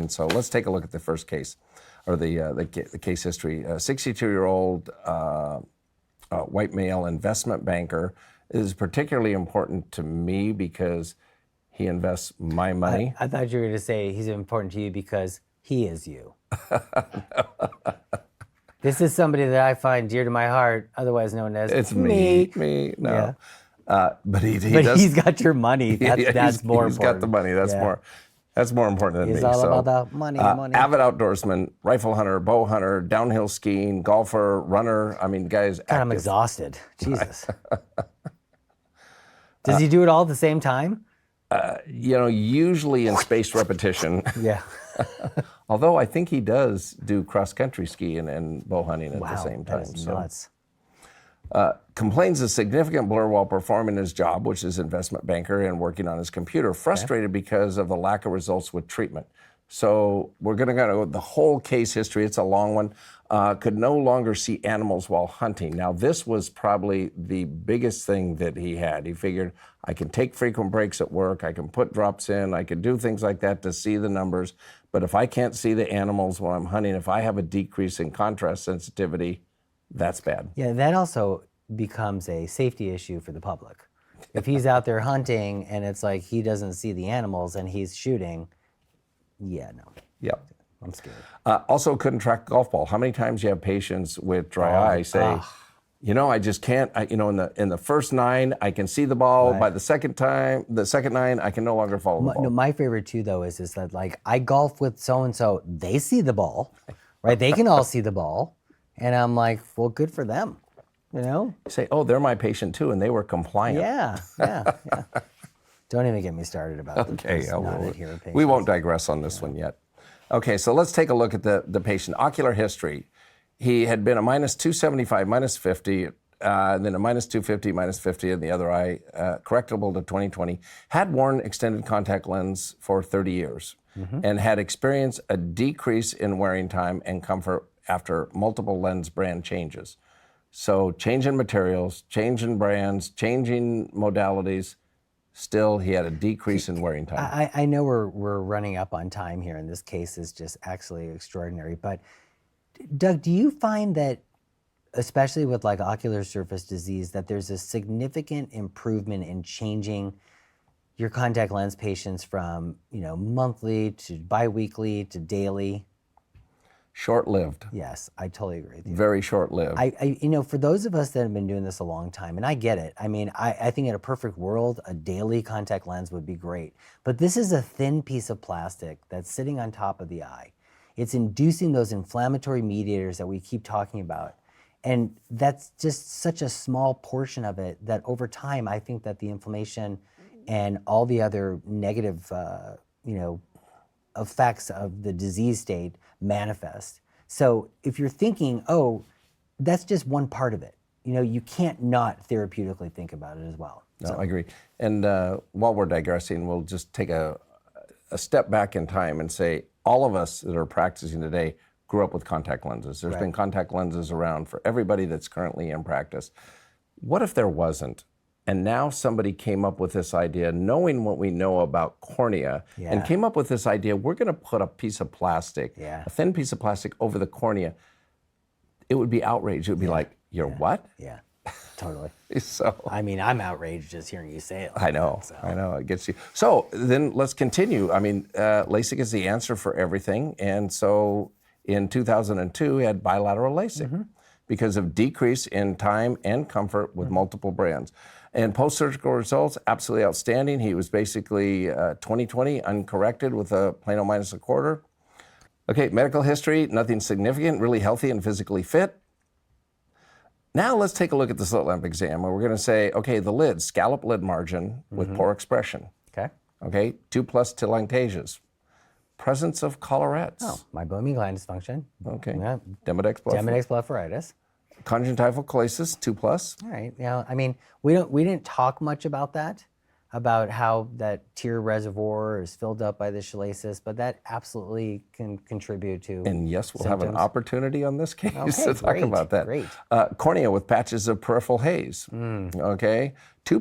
And so let's take a look at the first case, or the case history. A 62-year-old white male investment banker is particularly important to me because he invests my money. I thought you were going to say he's important to you because he is you. This is somebody that I find dear to my heart, otherwise known as It's me. Me, no. Yeah. But he's got your money. That's more important. He's got the money. That's more important than me. He's all about the money. Avid outdoorsman, rifle hunter, bow hunter, downhill skiing, golfer, runner. I mean, guys. God, I'm exhausted. Jesus. Does he do it all at the same time? Usually in spaced repetition. Yeah. Although I think he does do cross-country skiing and bow hunting at the same time. That is nuts. Complains of significant blur while performing his job, which is investment banker, and working on his computer. Frustrated because of the lack of results with treatment. So we're going to go the whole case history. It's a long one. Could no longer see animals while hunting. Now, this was probably the biggest thing that he had. He figured, I can take frequent breaks at work, I can put drops in, I can do things like that to see the numbers. But if I can't see the animals while I'm hunting, if I have a decrease in contrast sensitivity, that's bad. Yeah, that also becomes a safety issue for the public. If he's out there hunting and it's like he doesn't see the animals and he's shooting, yeah, no. Yep. I'm scared. Also couldn't track a golf ball. How many times you have patients with dry eye say, I just can't, in the first 9, I can see the ball. Right. By the second 9, I can no longer follow the ball. No, my favorite too, though, is that like I golf with so-and-so, they see the ball, right? They can all see the ball. And I'm like, well, good for them, You say, oh, they're my patient too, and they were compliant. Yeah. Don't even get me started about we won't digress on this one yet. Okay, so let's take a look at the patient. Ocular history. He had been a minus 275, minus 50, then a minus 250, minus 50 in the other eye, correctable to 20/20. Had worn extended contact lens for 30 years and had experienced a decrease in wearing time and comfort after multiple lens brand changes. So change in materials, change in brands, changing modalities. Still, he had a decrease in wearing time. I know we're running up on time here, and this case is just actually extraordinary. But Doug, do you find that, especially with like ocular surface disease, that there's a significant improvement in changing your contact lens patients from monthly to biweekly to daily? Short-lived. Yes, I totally agree with you. Very short-lived. For those of us that have been doing this a long time, and I get it. I mean, I think in a perfect world, a daily contact lens would be great. But this is a thin piece of plastic that's sitting on top of the eye. It's inducing those inflammatory mediators that we keep talking about. And that's just such a small portion of it that over time, I think that the inflammation and all the other negative, effects of the disease state manifest. So if you're thinking, oh, that's just one part of it, you can't not therapeutically think about it as well. No, I agree. And while we're digressing, we'll just take a step back in time and say all of us that are practicing today grew up with contact lenses. There's been contact lenses around for everybody that's currently in practice. What if there wasn't? And now somebody came up with this idea, knowing what we know about cornea, and came up with this idea, we're going to put a piece of plastic, a thin piece of plastic over the cornea. It would be outrage. It would be like, you're what? Yeah, totally. So I mean, I'm outraged just hearing you say it. I know, it gets you. So then let's continue. I mean, LASIK is the answer for everything. And so in 2002, he had bilateral LASIK because of decrease in time and comfort with multiple brands. And post-surgical results, absolutely outstanding. He was basically 20/20 uncorrected with a plano minus a quarter. Okay, medical history, nothing significant, really healthy and physically fit. Now let's take a look at the slit lamp exam, where we're going to say, okay, the lid, scallop lid margin with poor expression. Okay, 2+ telangiectasias. Presence of collarettes. Oh, meibomian gland dysfunction. Okay, Yeah. Demodex blepharitis. Conjunctival chalasis, 2+. All right. Yeah. I mean, we didn't talk much about that, about how that tear reservoir is filled up by the chalasis, but that absolutely can contribate to. And yes, we'll have an opportunity on this case to talk great, about that. Great. Cornea with patches of peripheral haze. Okay, 2+,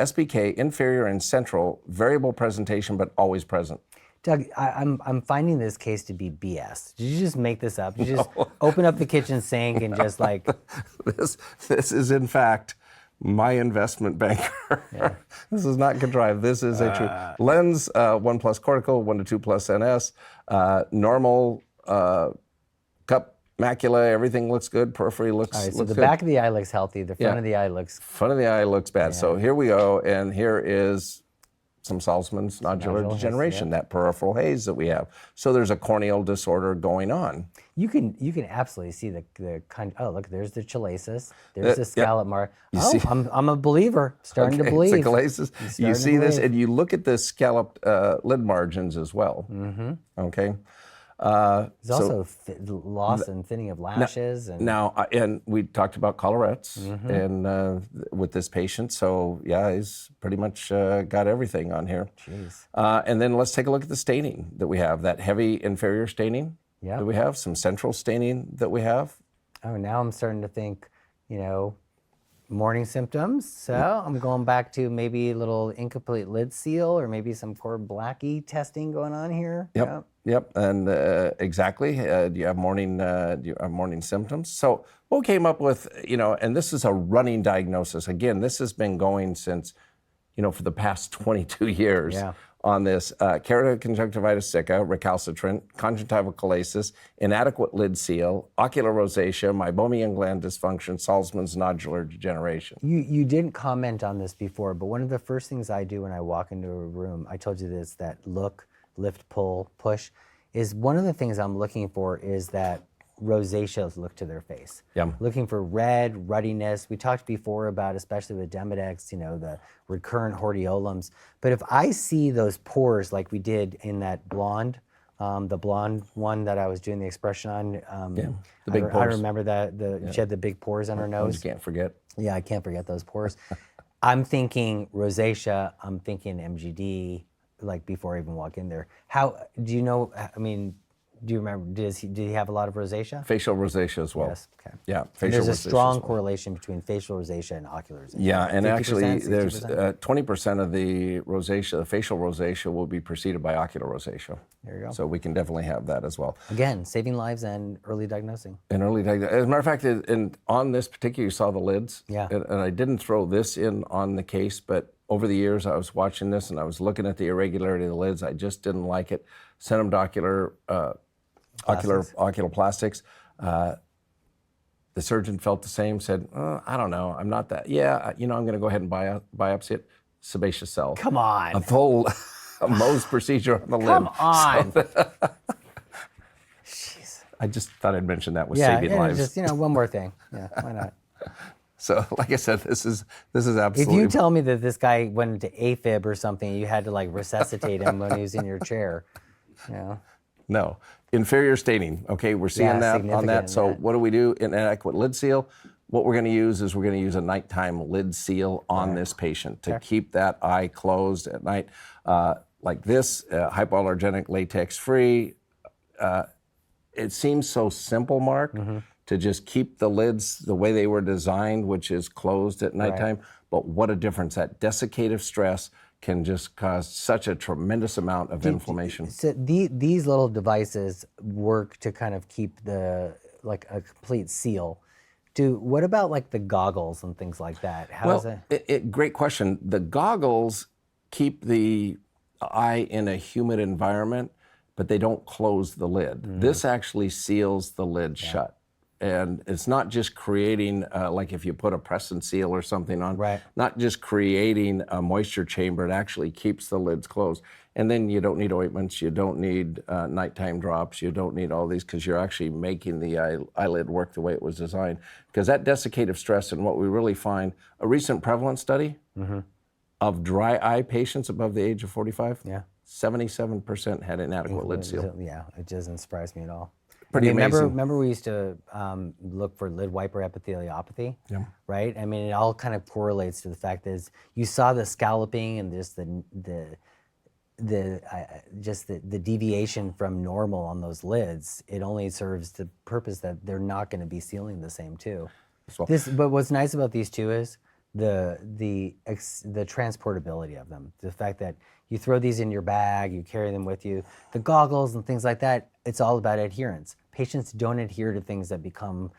SBK, inferior and central, variable presentation, but always present. Doug, I'm finding this case to be BS. Did you just make this up? Did you just open up the kitchen sink and just like... This is in fact my investment banker. Yeah. This is not contrived. This is a true lens, 1 plus cortical, 1 to 2 plus NS, normal cup, macula, everything looks good. Periphery looks. All right, so looks the good. back of the eye looks healthy. The front of the eye looks... Front of the eye looks bad. So here we go, and here is some Salzmann's nodular degeneration, that peripheral haze that we have. So there's a corneal disorder going on. You can absolutely see the oh, look, there's the chalasis, there's the scallop mark. Oh, I'm a believer, starting to believe. It's a chalasis. You see this, and you look at the scalloped lid margins as well. Okay. There's also loss and thinning of lashes. And we talked about collarettes and with this patient. So yeah, he's pretty much got everything on here. Jeez. And then let's take a look at the staining that we have. That heavy inferior staining that we have. Some central staining that we have. Oh, now I'm starting to think, morning symptoms. So I'm going back to maybe a little incomplete lid seal or maybe some core Blackie testing going on here. Yep, and exactly. Do you have morning symptoms? So what we came up with, and this is a running diagnosis. Again, this has been going since, for the past 22 years on this. Keratoconjunctivitis sicca, recalcitrant, conjunctival chalasis, inadequate lid seal, ocular rosacea, meibomian gland dysfunction, Salzmann's nodular degeneration. You didn't comment on this before, but one of the first things I do when I walk into a room, I told you this, that look, lift, pull, push, is one of the things I'm looking for is that rosacea look to their face. Looking for red, ruddiness. We talked before about, especially with Demodex, the recurrent hordeolums. But if I see those pores like we did in that blonde, the blonde one that I was doing the expression on, the big pores. I remember that she had the big pores on her nose. You can't forget. Yeah, I can't forget those pores. I'm thinking rosacea, I'm thinking MGD, like before I even walk in there. How do you know? I mean, do you remember? Did he have a lot of rosacea? Facial rosacea as well. Yes. Okay. Yeah. And there's a strong correlation between facial rosacea and ocular rosacea. Yeah, and 50%, actually, 60%? there's 20% of the rosacea, the facial rosacea, will be preceded by ocular rosacea. There you go. So we can definitely have that as well. Again, saving lives and early diagnosing. And early diagnosis. As a matter of fact, and on this particular, you saw the lids. Yeah. And I didn't throw this in on the case, but over the years, I was watching this and I was looking at the irregularity of the lids. I just didn't like it. Sent them to ocular plastics. The surgeon felt the same, said, I don't know, I'm not that. Yeah, I'm going to go ahead and biopsy it. Sebaceous cell. Come on. A full Mohs procedure on the lid. Come on. Jeez. I just thought I'd mention that with saving lives. Just, one more thing. Yeah, why not? So, like I said, this is absolutely. If you tell me that this guy went into AFib or something, you had to resuscitate him when he was in your chair, No. Inferior staining, okay, we're seeing that on that. So what do we do? Inadequate lid seal. What we're going to use is we're going to use a nighttime lid seal on this patient to keep that eye closed at night. Like this, hypoallergenic, latex-free. It seems so simple, Mark, to just keep the lids the way they were designed, which is closed at nighttime. But what a difference. That desiccative stress can just cause such a tremendous amount of inflammation. So these little devices work to kind of keep a complete seal. What about the goggles and things like that? How is it? Great question. The goggles keep the eye in a humid environment, but they don't close the lid. This actually seals the lid shut. And it's not just creating, like if you put a press and seal or something on, not just creating a moisture chamber, it actually keeps the lids closed. And then you don't need ointments, you don't need nighttime drops, you don't need all these because you're actually making the eyelid work the way it was designed. Because that desiccative stress, and what we really find, a recent prevalence study of dry eye patients above the age of 45, 77% had inadequate lid seal. Yeah, it doesn't surprise me at all. Pretty amazing. Remember we used to look for lid wiper epitheliopathy, right? I mean, it all kind of correlates to the fact that you saw the scalloping and just the deviation from normal on those lids. It only serves the purpose that they're not going to be sealing the same too. Well, But what's nice about these two is the transportability of them, the fact that you throw these in your bag, you carry them with you, the goggles and things like that. It's all about adherence. Patients don't adhere to things that become,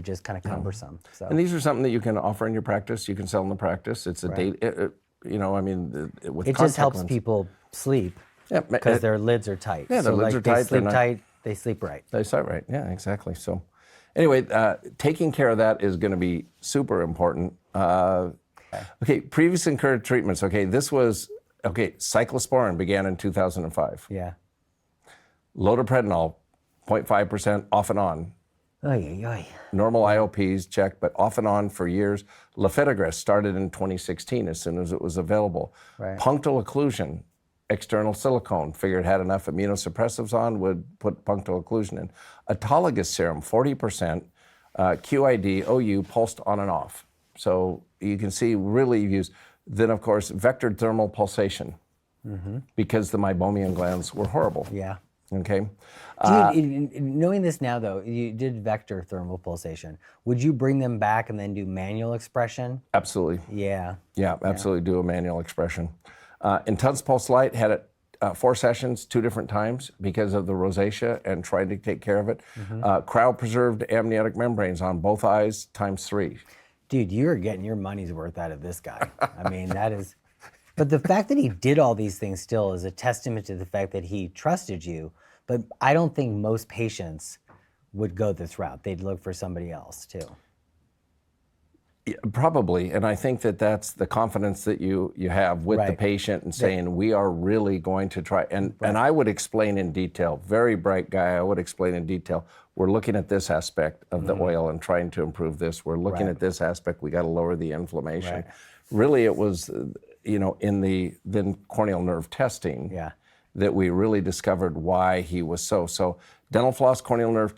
just kind of cumbersome. So. And these are something that you can offer in your practice. You can sell in the practice. It's a date. With it just helps people sleep because their lids are tight. Yeah, their lids are tight. They sleep tight. They sleep right. They sleep right. Yeah, exactly. So, anyway, taking care of that is going to be super important. Okay, previous incurred treatments. Okay, cyclosporin began in 2005. Yeah. Lodiprednol, 0.5% off and on. Oy, oy. Normal IOPs, check, but off and on for years. Lefidogress started in 2016 as soon as it was available. Right. Punctal occlusion, external silicone, figured had enough immunosuppressives on, would put punctal occlusion in. Autologous serum, 40%, QID, OU, pulsed on and off. So you can see really used. Then, of course, vectored thermal pulsation, because the meibomian glands were horrible. Yeah. Okay. Knowing this now, though, you did vector thermal pulsation. Would you bring them back and then do manual expression? Absolutely. Yeah. Yeah, absolutely do a manual expression. Intense pulse light had it 4 sessions, 2 different times because of the rosacea and trying to take care of it. Cryopreserved amniotic membranes on both eyes ×3. Dude, you're getting your money's worth out of this guy. I mean, that is. But the fact that he did all these things still is a testament to the fact that he trusted you. But I don't think most patients would go this route. They'd look for somebody else too. Yeah, probably, and I think that that's the confidence that you have with the patient and saying, we are really going to try. And I would explain in detail, very bright guy, I would explain in detail, we're looking at this aspect of the oil and trying to improve this. We're looking at this aspect, we got to lower the inflammation. Really, it was, in the then corneal nerve testing that we really discovered why he was so. So dental floss corneal nerve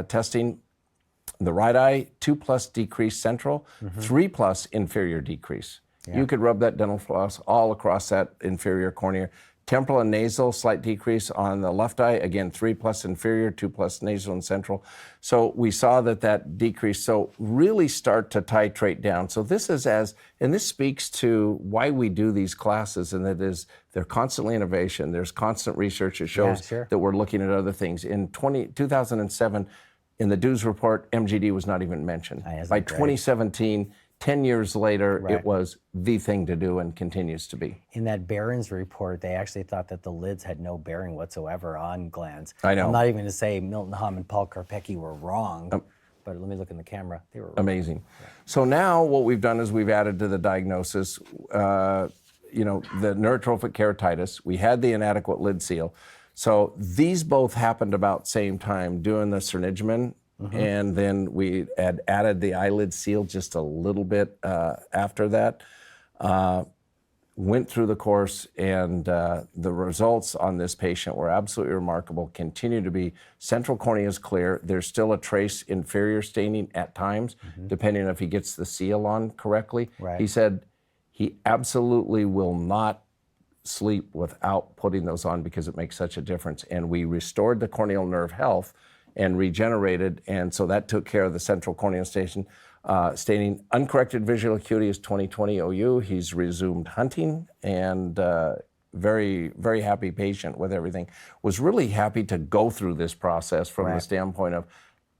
testing, the right eye, 2+ decrease central, 3+ inferior decrease. You could rub that dental floss all across that inferior cornea. Temporal and nasal, slight decrease on the left eye. Again, 3+ inferior, 2+ nasal and central. So we saw that decrease. So really start to titrate down. So this is and this speaks to why we do these classes, and that is they're constantly innovation. There's constant research that shows that we're looking at other things. In 2007, in the Dews report, MGD was not even mentioned. By 2017, 10 years later, it was the thing to do and continues to be. In that Barron's report, they actually thought that the lids had no bearing whatsoever on glands. I know. I'm not even going to say Milton Hum and Paul Karpecki were wrong, but let me look in the camera. They were wrong. Amazing. So now what we've done is we've added to the diagnosis, the neurotrophic keratitis. We had the inadequate lid seal. So these both happened about same time, doing the Cernigemin, and then we had added the eyelid seal just a little bit after that. Went through the course, and the results on this patient were absolutely remarkable. Continue to be, central cornea is clear. There's still a trace inferior staining at times, depending on if he gets the seal on correctly. He said he absolutely will not sleep without putting those on because it makes such a difference. And we restored the corneal nerve health and regenerated, and so that took care of the central corneal staining. Uncorrected visual acuity is 20/20 OU. He's resumed hunting, and very, very happy patient with everything. Was really happy to go through this process from the standpoint of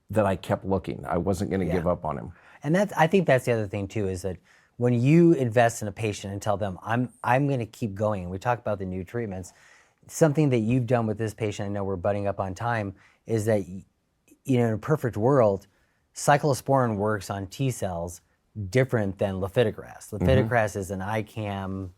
that I kept looking. I wasn't going to give up on him. And I think that's the other thing too, is that when you invest in a patient and tell them, I'm going to keep going, and we talk about the new treatments, something that you've done with this patient, I know we're butting up on time, is that, in a perfect world, cyclosporin works on T cells different than lefidogras. Lefidogras is an ICAM,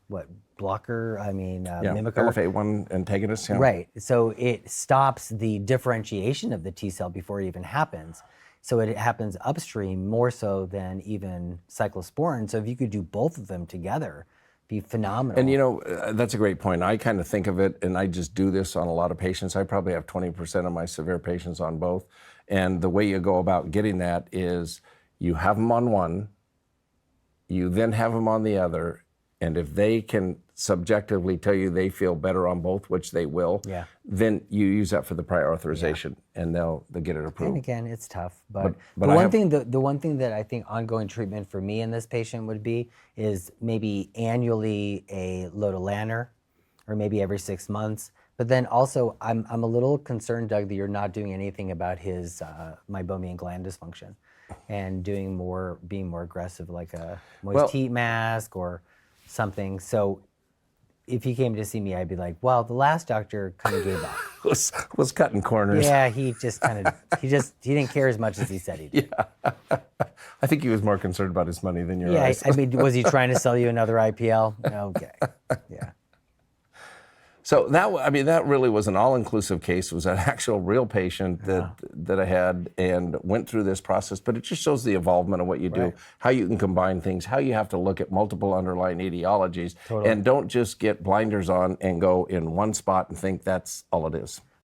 blocker? Mimicker? LFA1 antagonist. Yeah. Right. So it stops the differentiation of the T cell before it even happens. So it happens upstream more so than even cyclosporin. So if you could do both of them together, be phenomenal. And that's a great point. I kind of think of it, and I just do this on a lot of patients. I probably have 20% of my severe patients on both. And the way you go about getting that is you have them on one, you then have them on the other, And if they can subjectively tell you they feel better on both, which they will, Yeah. then you use that for the prior authorization, and they'll get it And approved. again, it's tough, but but the I one have- thing the one thing that I think ongoing treatment for me and this patient would be is maybe annually a lotilaner, or maybe every 6 months. But then also, I'm a little concerned, Doug, that you're not doing anything about his meibomian gland dysfunction, and being more aggressive, like a moist heat mask or something. So if he came to see me, I'd be like, well, the last doctor kind of gave up. was cutting corners. Yeah, he just kind of, he didn't care as much as he said he did. I think he was more concerned about his money than your Yeah, eyes. I mean, was he trying to sell you another IPL? Okay, yeah. So that really was an all-inclusive case. It was an actual real patient that I had and went through this process. But it just shows the involvement of what you do, how you can combine things, how you have to look at multiple underlying etiologies, and don't just get blinders on and go in one spot and think that's all it is.